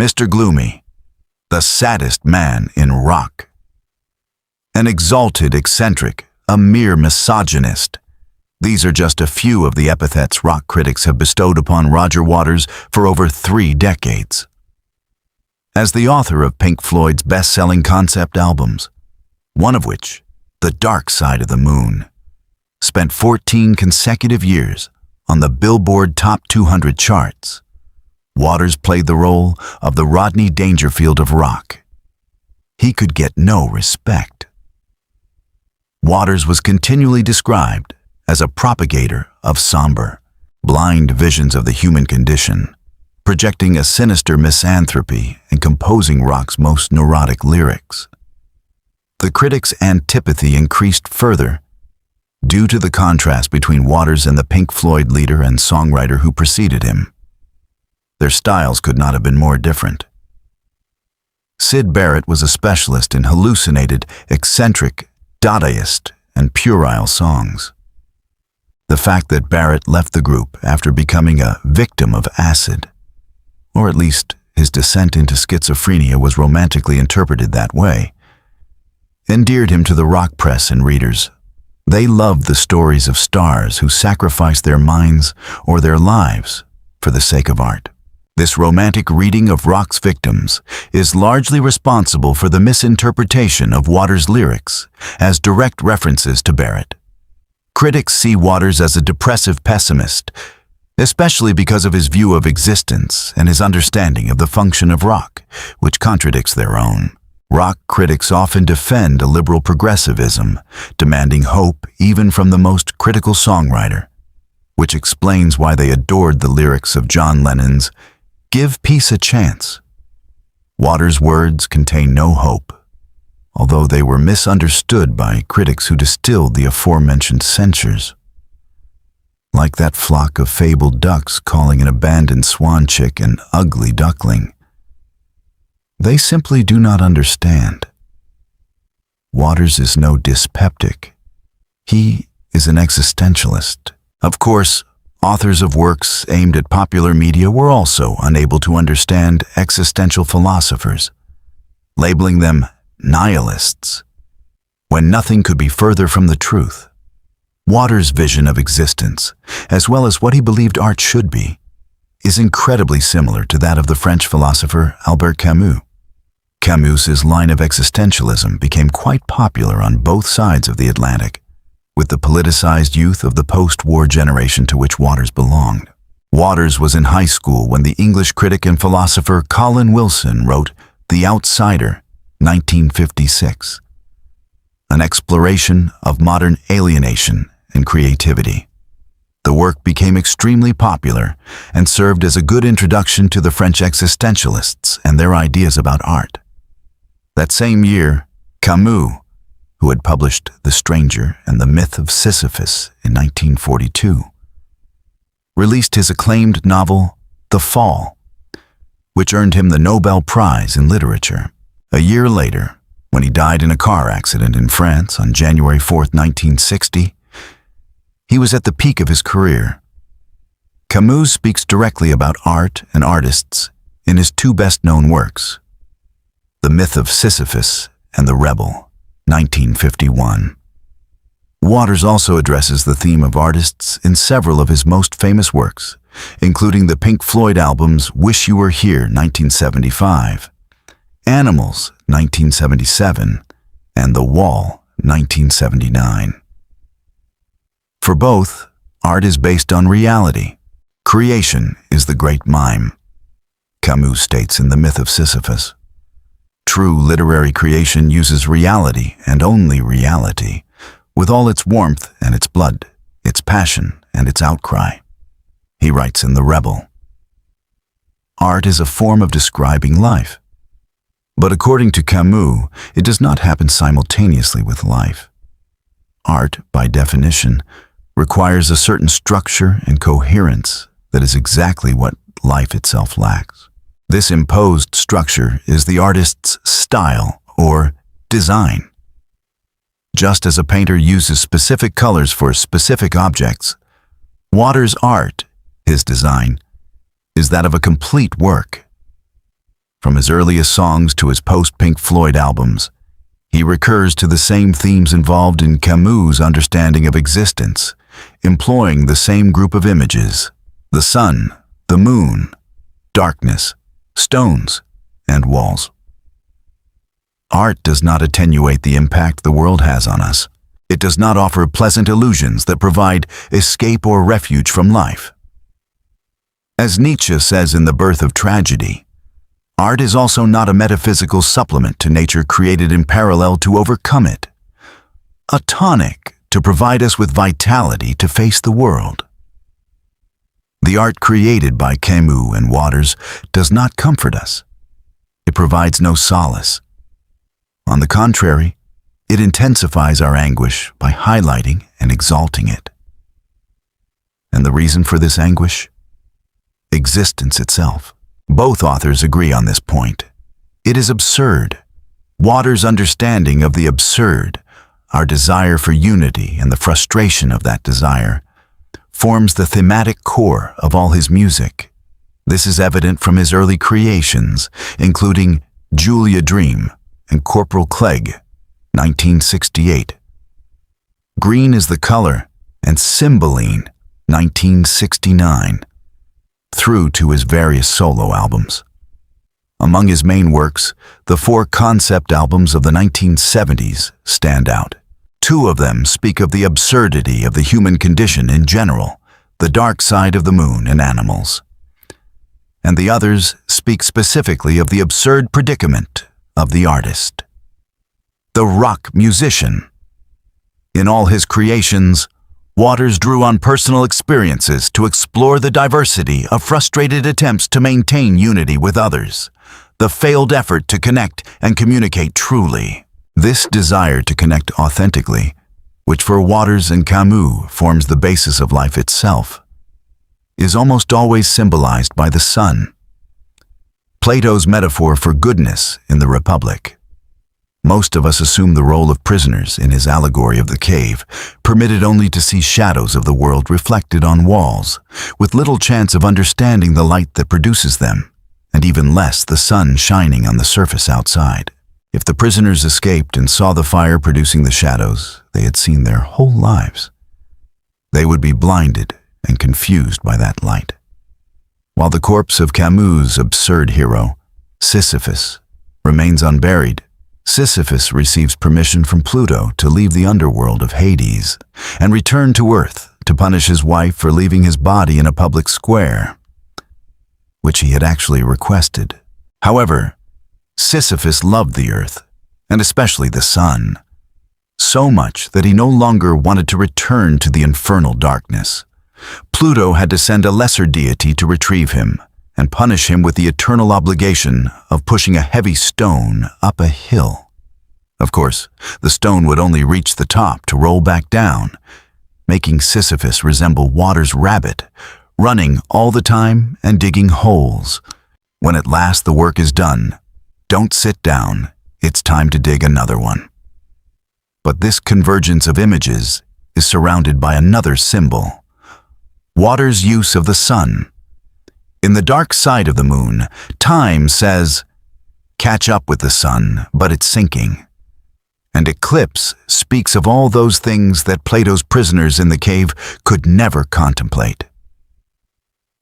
Mr. Gloomy, the saddest man in rock. An exalted eccentric, a mere misogynist. These are just a few of the epithets rock critics have bestowed upon Roger Waters for over 3 decades. As the author of Pink Floyd's best-selling concept albums, one of which, The Dark Side of the Moon, spent 14 consecutive years on the Billboard Top 200 charts, Waters played the role of the Rodney Dangerfield of rock. He could get no respect. Waters was continually described as a propagator of somber, blind visions of the human condition, projecting a sinister misanthropy and composing rock's most neurotic lyrics. The critics' antipathy increased further due to the contrast between Waters and the Pink Floyd leader and songwriter who preceded him. Their styles could not have been more different. Syd Barrett was a specialist in hallucinated, eccentric, Dadaist, and puerile songs. The fact that Barrett left the group after becoming a victim of acid, or at least his descent into schizophrenia was romantically interpreted that way, endeared him to the rock press and readers. They loved the stories of stars who sacrificed their minds or their lives for the sake of art. This romantic reading of rock's victims is largely responsible for the misinterpretation of Waters' lyrics as direct references to Barrett. Critics see Waters as a depressive pessimist, especially because of his view of existence and his understanding of the function of rock, which contradicts their own. Rock critics often defend a liberal progressivism, demanding hope even from the most critical songwriter, which explains why they adored the lyrics of John Lennon's "Give Peace a Chance." Waters' words contain no hope, although they were misunderstood by critics who distilled the aforementioned censures. Like that flock of fabled ducks calling an abandoned swan chick an ugly duckling. They simply do not understand. Waters is no dyspeptic. He is an existentialist. Of course, authors of works aimed at popular media were also unable to understand existential philosophers, labeling them nihilists, when nothing could be further from the truth. Waters' vision of existence, as well as what he believed art should be, is incredibly similar to that of the French philosopher Albert Camus. Camus's line of existentialism became quite popular on both sides of the Atlantic, with the politicized youth of the post-war generation to which Waters belonged. Waters was in high school when the English critic and philosopher Colin Wilson wrote The Outsider, 1956, an exploration of modern alienation and creativity. The work became extremely popular and served as a good introduction to the French existentialists and their ideas about art. That same year, Camus, who had published The Stranger and the Myth of Sisyphus in 1942, released his acclaimed novel, The Fall, which earned him the Nobel Prize in Literature. A year later, when he died in a car accident in France on January 4, 1960, he was at the peak of his career. Camus speaks directly about art and artists in his 2 best-known works, The Myth of Sisyphus and The Rebel, 1951. Waters also addresses the theme of artists in several of his most famous works, including the Pink Floyd albums Wish You Were Here, 1975, Animals, 1977, and The Wall, 1979. For both, art is based on reality. Creation is the great mime, Camus states in The Myth of Sisyphus. True literary creation uses reality and only reality, with all its warmth and its blood, its passion and its outcry. He writes in The Rebel, art is a form of describing life. But according to Camus, it does not happen simultaneously with life. Art, by definition, requires a certain structure and coherence that is exactly what life itself lacks. This imposed structure is the artist's style or design. Just as a painter uses specific colors for specific objects, Waters' art, his design, is that of a complete work. From his earliest songs to his post-Pink Floyd albums, he recurs to the same themes involved in Camus' understanding of existence, employing the same group of images: the sun, the moon, darkness, stones, and walls. Art does not attenuate the impact the world has on us. It does not offer pleasant illusions that provide escape or refuge from life. As Nietzsche says in The Birth of Tragedy, art is also not a metaphysical supplement to nature created in parallel to overcome it, a tonic to provide us with vitality to face the world. The art created by Camus and Waters does not comfort us. It provides no solace. On the contrary, it intensifies our anguish by highlighting and exalting it. And the reason for this anguish? Existence itself. Both authors agree on this point. It is absurd. Waters' understanding of the absurd, our desire for unity and the frustration of that desire, forms the thematic core of all his music. This is evident from his early creations, including Julia Dream and Corporal Clegg, 1968. Green is the Color and Cymbeline, 1969, through to his various solo albums. Among his main works, the 4 concept albums of the 1970s stand out. 2 of them speak of the absurdity of the human condition in general, the dark side of the moon and animals. And the others speak specifically of the absurd predicament of the artist, the rock musician. In all his creations, Waters drew on personal experiences to explore the diversity of frustrated attempts to maintain unity with others, the failed effort to connect and communicate truly. This desire to connect authentically, which for Waters and Camus forms the basis of life itself, is almost always symbolized by the sun, Plato's metaphor for goodness in the Republic. Most of us assume the role of prisoners in his allegory of the cave, permitted only to see shadows of the world reflected on walls, with little chance of understanding the light that produces them, and even less the sun shining on the surface outside. If the prisoners escaped and saw the fire producing the shadows they had seen their whole lives, they would be blinded and confused by that light. While the corpse of Camus' absurd hero, Sisyphus, remains unburied, Sisyphus receives permission from Pluto to leave the underworld of Hades and return to Earth to punish his wife for leaving his body in a public square, which he had actually requested. However, Sisyphus loved the Earth, and especially the sun, so much that he no longer wanted to return to the infernal darkness. Pluto had to send a lesser deity to retrieve him and punish him with the eternal obligation of pushing a heavy stone up a hill. Of course, the stone would only reach the top to roll back down, making Sisyphus resemble Waters' rabbit, running all the time and digging holes. When at last the work is done, don't sit down, it's time to dig another one. But this convergence of images is surrounded by another symbol: Waters' use of the sun. In The Dark Side of the Moon, Time says, "Catch up with the sun, but it's sinking." And Eclipse speaks of all those things that Plato's prisoners in the cave could never contemplate.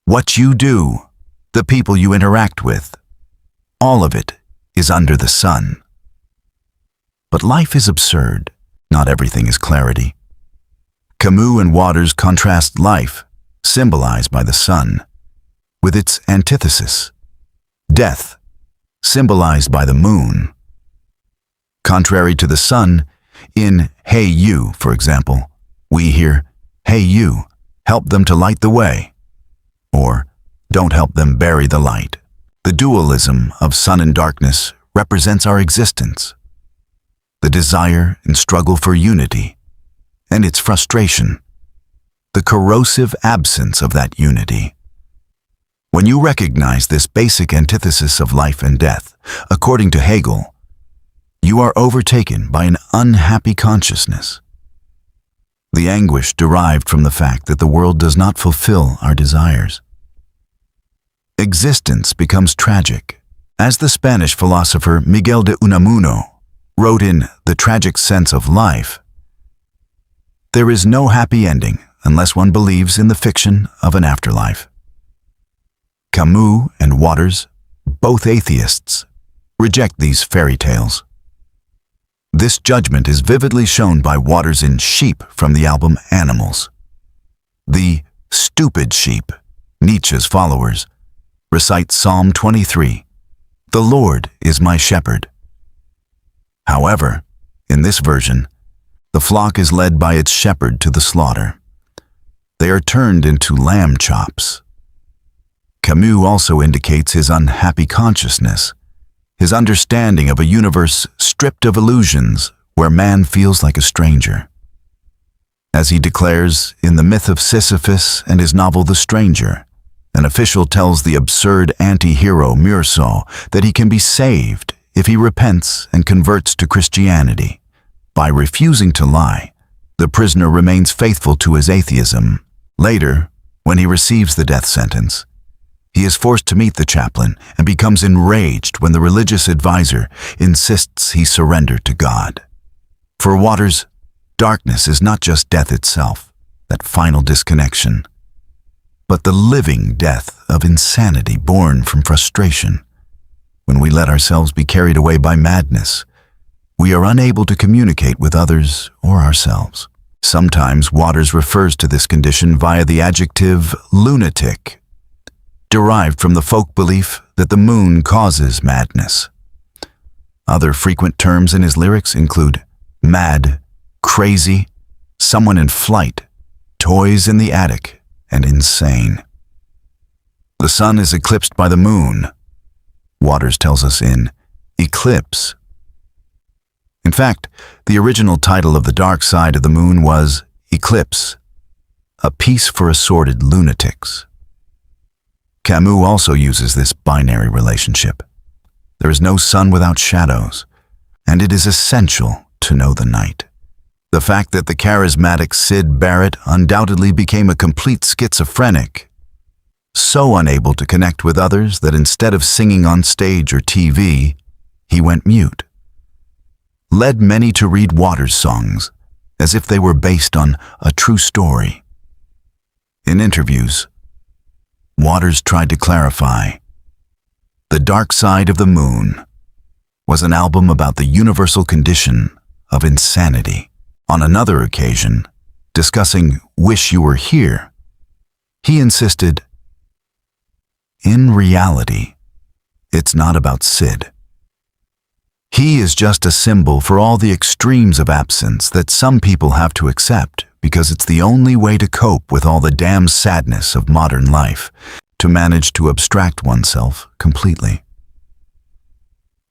What you do, the people you interact with, all of it is under the sun. But life is absurd. Not everything is clarity. Camus and Waters contrast life, symbolized by the sun, with its antithesis, death, symbolized by the moon. Contrary to the sun, in Hey You, for example, we hear, "Hey you, help them to light the way," or "Don't help them bury the light." The dualism of sun and darkness represents our existence, the desire and struggle for unity, and its frustration, the corrosive absence of that unity. When you recognize this basic antithesis of life and death, according to Hegel, you are overtaken by an unhappy consciousness. The anguish derived from the fact that the world does not fulfill our desires. Existence becomes tragic, As the Spanish philosopher Miguel de Unamuno wrote in The Tragic Sense of Life, there is no happy ending unless one believes in the fiction of an afterlife. Camus and Waters, both atheists, reject these fairy tales. This judgment is vividly shown by Waters in Sheep from the album Animals. The stupid sheep, Nietzsche's followers, recite Psalm 23, "The Lord is my shepherd." However, in this version, the flock is led by its shepherd to the slaughter. They are turned into lamb chops. Camus also indicates his unhappy consciousness, his understanding of a universe stripped of illusions where man feels like a stranger. As he declares in The Myth of Sisyphus and his novel The Stranger, an official tells the absurd anti-hero Meursault that he can be saved if he repents and converts to Christianity. By refusing to lie, the prisoner remains faithful to his atheism. Later, when he receives the death sentence, he is forced to meet the chaplain and becomes enraged when the religious advisor insists he surrender to God. For Waters, darkness is not just death itself, that final disconnection, but the living death of insanity born from frustration. When we let ourselves be carried away by madness, we are unable to communicate with others or ourselves. Sometimes Waters refers to this condition via the adjective lunatic, derived from the folk belief that the moon causes madness. Other frequent terms in his lyrics include mad, crazy, someone in flight, toys in the attic, and insane. The sun is eclipsed by the moon, Waters tells us in Eclipse. In fact, the original title of The Dark Side of the Moon was Eclipse, a piece for assorted lunatics. Camus also uses this binary relationship. There is no sun without shadows, and it is essential to know the night. The fact that the charismatic Syd Barrett undoubtedly became a complete schizophrenic, so unable to connect with others that instead of singing on stage or TV, he went mute, led many to read Waters' songs as if they were based on a true story. In interviews, Waters tried to clarify, The Dark Side of the Moon was an album about the universal condition of insanity. On another occasion, discussing Wish You Were Here, he insisted, in reality, it's not about Syd. He is just a symbol for all the extremes of absence that some people have to accept because it's the only way to cope with all the damn sadness of modern life, to manage to abstract oneself completely.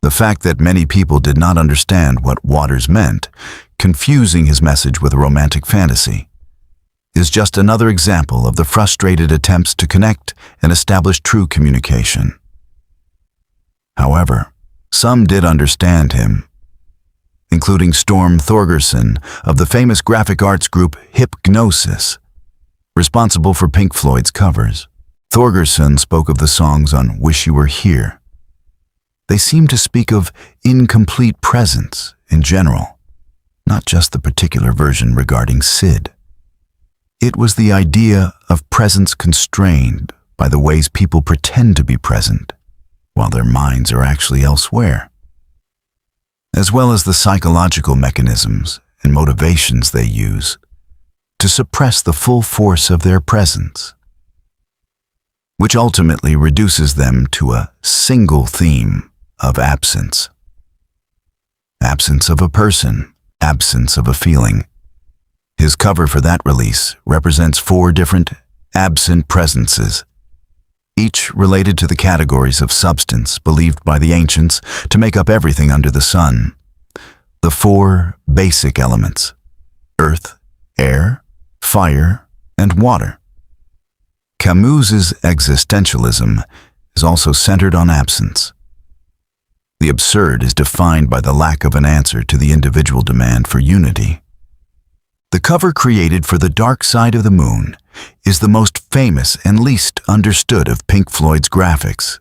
The fact that many people did not understand what Waters meant, confusing his message with a romantic fantasy, is just another example of the frustrated attempts to connect and establish true communication. However, some did understand him, including Storm Thorgerson of the famous graphic arts group Hypgnosis, responsible for Pink Floyd's covers. Thorgerson spoke of the songs on Wish You Were Here. They seem to speak of incomplete presence in general, not just the particular version regarding Syd. It was the idea of presence constrained by the ways people pretend to be present, while their minds are actually elsewhere, as well as the psychological mechanisms and motivations they use to suppress the full force of their presence, which ultimately reduces them to a single theme of absence. Absence of a person, absence of a feeling. His cover for that release represents 4 different absent presences, each related to the categories of substance believed by the ancients to make up everything under the sun. The 4 basic elements: earth, air, fire, and water. Camus's existentialism is also centered on absence. The absurd is defined by the lack of an answer to the individual demand for unity. The cover created for The Dark Side of the Moon is the most famous and least understood of Pink Floyd's graphics.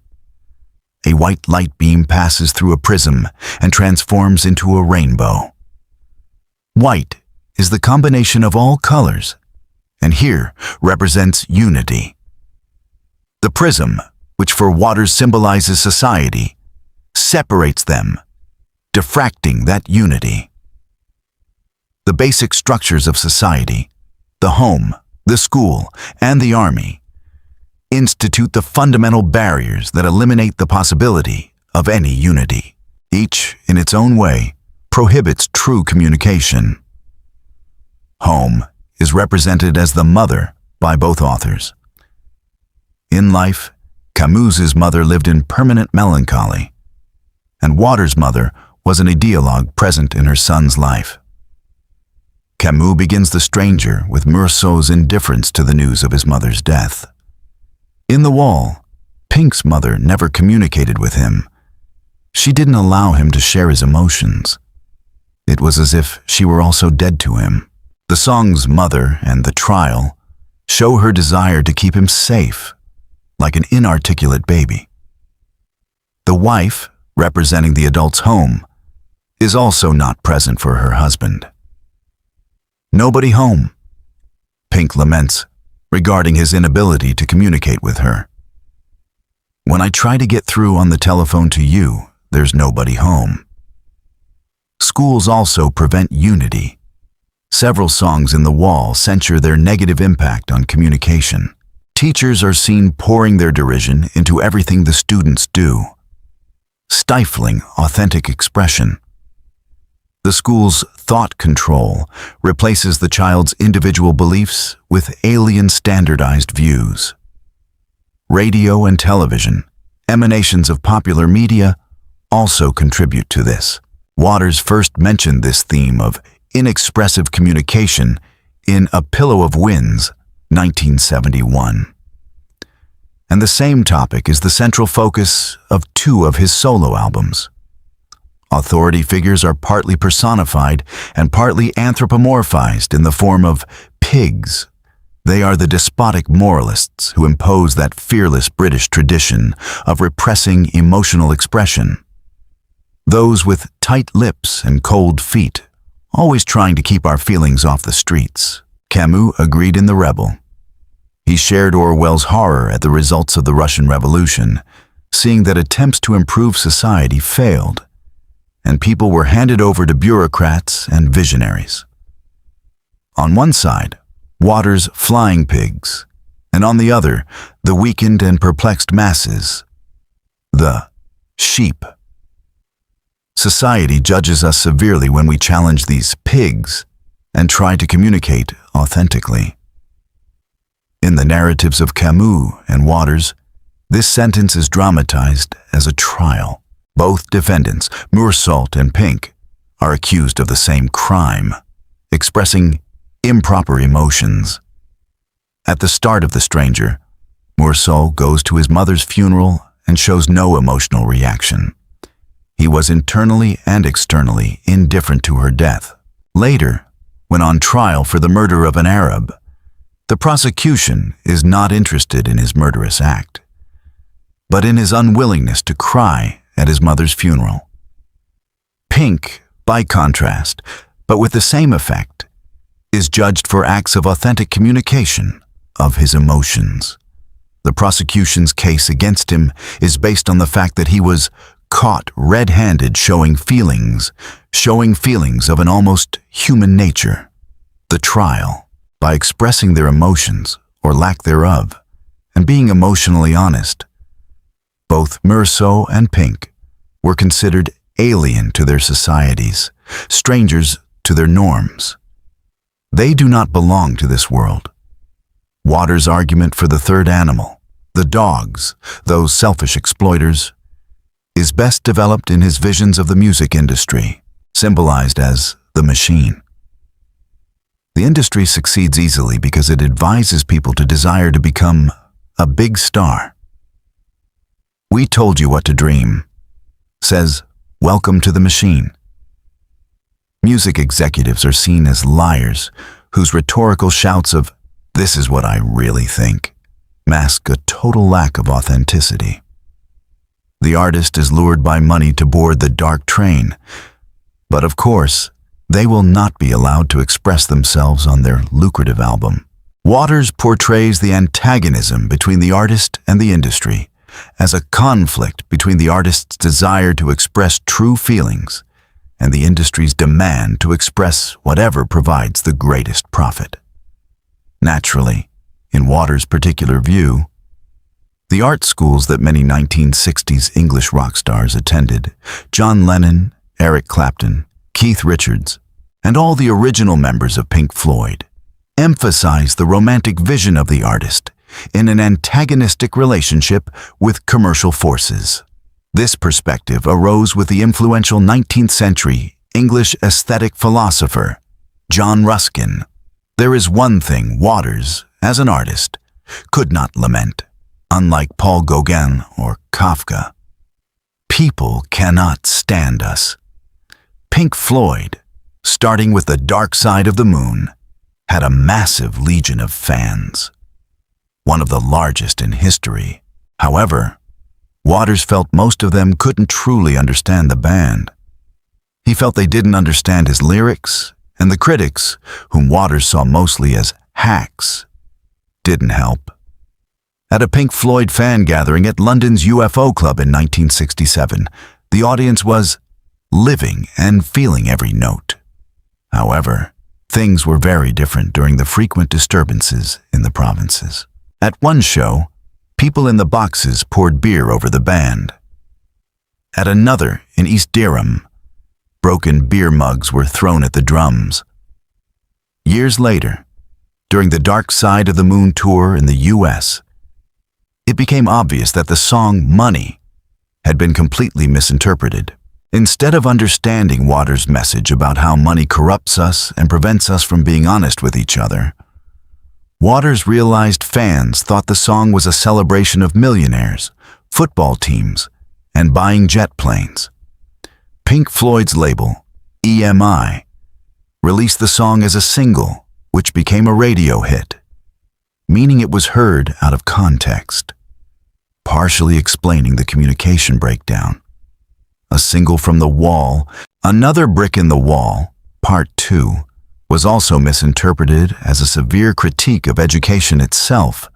a white light beam passes through a prism and transforms into a rainbow. White is the combination of all colors, and here represents unity. The prism, which for waters symbolizes society, separates them, diffracting that unity. The basic structures of society, the home, the school, and the army, institute the fundamental barriers that eliminate the possibility of any unity. Each, in its own way, prohibits true communication. Home is represented as the mother by both authors. In life, Camus's mother lived in permanent melancholy, and Water's mother was an ideologue present in her son's life. Camus begins The Stranger with Meursault's indifference to the news of his mother's death. In The Wall, Pink's mother never communicated with him. She didn't allow him to share his emotions. It was as if she were also dead to him. The songs Mother and The Trial show her desire to keep him safe, like an inarticulate baby. The wife, representing the adult's home, is also not present for her husband. Nobody home, Pink laments, regarding his inability to communicate with her. When I try to get through on the telephone to you, there's nobody home. Schools also prevent unity. Several songs in The Wall censure their negative impact on communication. Teachers are seen pouring their derision into everything the students do, stifling authentic expression. The school's thought control replaces the child's individual beliefs with alien standardized views. Radio and television, emanations of popular media, also contribute to this. Waters first mentioned this theme of inexpressive communication in A Pillow of Winds, 1971. And the same topic is the central focus of two of his solo albums. Authority figures are partly personified and partly anthropomorphized in the form of pigs. They are the despotic moralists who impose that fearless British tradition of repressing emotional expression. Those with tight lips and cold feet, always trying to keep our feelings off the streets. Camus agreed in The Rebel. He shared Orwell's horror at the results of the Russian Revolution, seeing that attempts to improve society failed, and people were handed over to bureaucrats and visionaries. On one side, Waters' flying pigs, and on the other, the weakened and perplexed masses, the sheep. Society judges us severely when we challenge these pigs and try to communicate authentically. In the narratives of Camus and Waters, this sentence is dramatized as a trial. Both defendants, Meursault and Pink, are accused of the same crime, expressing improper emotions. At the start of The Stranger, Meursault goes to his mother's funeral and shows no emotional reaction. He was internally and externally indifferent to her death. Later, when on trial for the murder of an Arab, the prosecution is not interested in his murderous act, but in his unwillingness to cry at his mother's funeral. Pink, by contrast, but with the same effect, is judged for acts of authentic communication of his emotions. The prosecution's case against him is based on the fact that he was caught red-handed showing feelings of an almost human nature. The trial, by expressing their emotions or lack thereof, and being emotionally honest, both Meursault and Pink were considered alien to their societies, strangers to their norms. They do not belong to this world. Waters' argument for the third animal, the dogs, those selfish exploiters, is best developed in his visions of the music industry, symbolized as the machine. The industry succeeds easily because it advises people to desire to become a big star. "We told you what to dream," says, "Welcome to the machine." Music executives are seen as liars whose rhetorical shouts of, "This is what I really think," mask a total lack of authenticity. The artist is lured by money to board the dark train. But of course, they will not be allowed to express themselves on their lucrative album. Waters portrays the antagonism between the artist and the industry as a conflict between the artist's desire to express true feelings and the industry's demand to express whatever provides the greatest profit. Naturally, in Waters' particular view, the art schools that many 1960s English rock stars attended, John Lennon, Eric Clapton, Keith Richards, and all the original members of Pink Floyd, emphasize the romantic vision of the artist in an antagonistic relationship with commercial forces. This perspective arose with the influential 19th century English aesthetic philosopher, John Ruskin. There is one thing Waters, as an artist, could not lament, unlike Paul Gauguin or Kafka. People cannot stand us. Pink Floyd, starting with The Dark Side of the Moon, had a massive legion of fans, one of the largest in history. However, Waters felt most of them couldn't truly understand the band. He felt they didn't understand his lyrics, and the critics, whom Waters saw mostly as hacks, didn't help. At a Pink Floyd fan gathering at London's UFO Club in 1967, the audience was living and feeling every note. However, things were very different during the frequent disturbances in the provinces. At one show, people in the boxes poured beer over the band. At another, in East Dereham, broken beer mugs were thrown at the drums. Years later, during the Dark Side of the Moon tour in the US, it became obvious that the song Money had been completely misinterpreted. Instead of understanding Waters' message about how money corrupts us and prevents us from being honest with each other, Waters realized fans thought the song was a celebration of millionaires, football teams, and buying jet planes. Pink Floyd's label, EMI, released the song as a single, which became a radio hit, meaning it was heard out of context, partially explaining the communication breakdown. A single from The Wall, Another Brick in the Wall, Part 2, was also misinterpreted as a severe critique of education itself,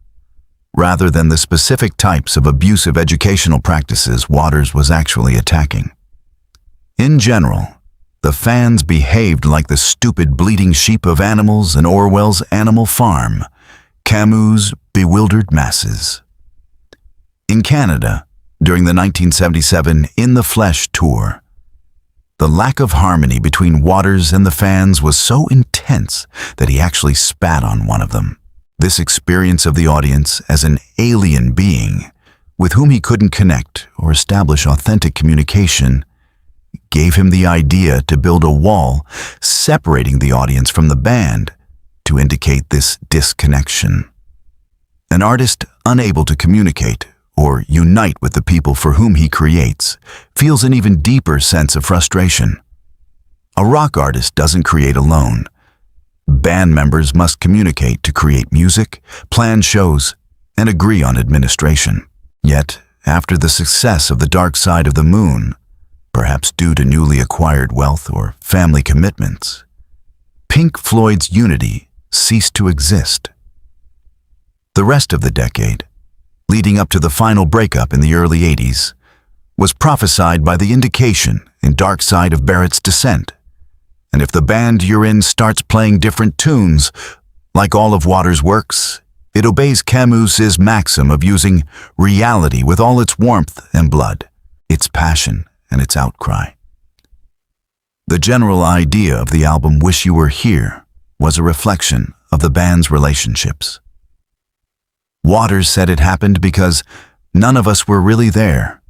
rather than the specific types of abusive educational practices Waters was actually attacking. In general, the fans behaved like the stupid bleating sheep of animals in Orwell's Animal Farm, Camus' bewildered masses. In Canada, during the 1977 In the Flesh tour, the lack of harmony between Waters and the fans was so intense that he actually spat on one of them. This experience of the audience as an alien being with whom he couldn't connect or establish authentic communication gave him the idea to build a wall separating the audience from the band to indicate this disconnection. An artist unable to communicate or unite with the people for whom he creates feels an even deeper sense of frustration. A rock artist doesn't create alone. Band members must communicate to create music, plan shows, and agree on administration. Yet, after the success of The Dark Side of the Moon, perhaps due to newly acquired wealth or family commitments, Pink Floyd's unity ceased to exist. The rest of the decade, leading up to the final breakup in the early 80s, was prophesied by the indication in Dark Side of Barrett's Descent. And if the band you're in starts playing different tunes, like all of Waters' works, it obeys Camus' maxim of using reality with all its warmth and blood, its passion and its outcry. The general idea of the album Wish You Were Here was a reflection of the band's relationships. Waters said it happened because none of us were really there,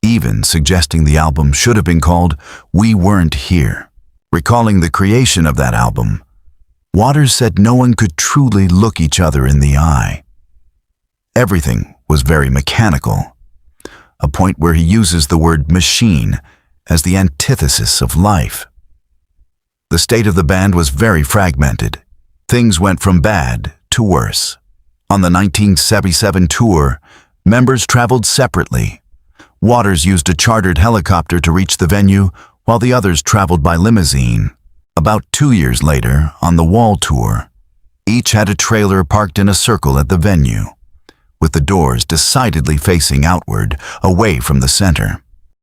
even suggesting the album should have been called We Weren't Here. Recalling the creation of that album, Waters said no one could truly look each other in the eye. Everything was very mechanical, a point where he uses the word machine as the antithesis of life. The state of the band was very fragmented. Things went from bad to worse. On the 1977 tour, members traveled separately. Waters used a chartered helicopter to reach the venue, while the others traveled by limousine. About 2 years later, on the Wall tour, each had a trailer parked in a circle at the venue, with the doors decidedly facing outward, away from the center.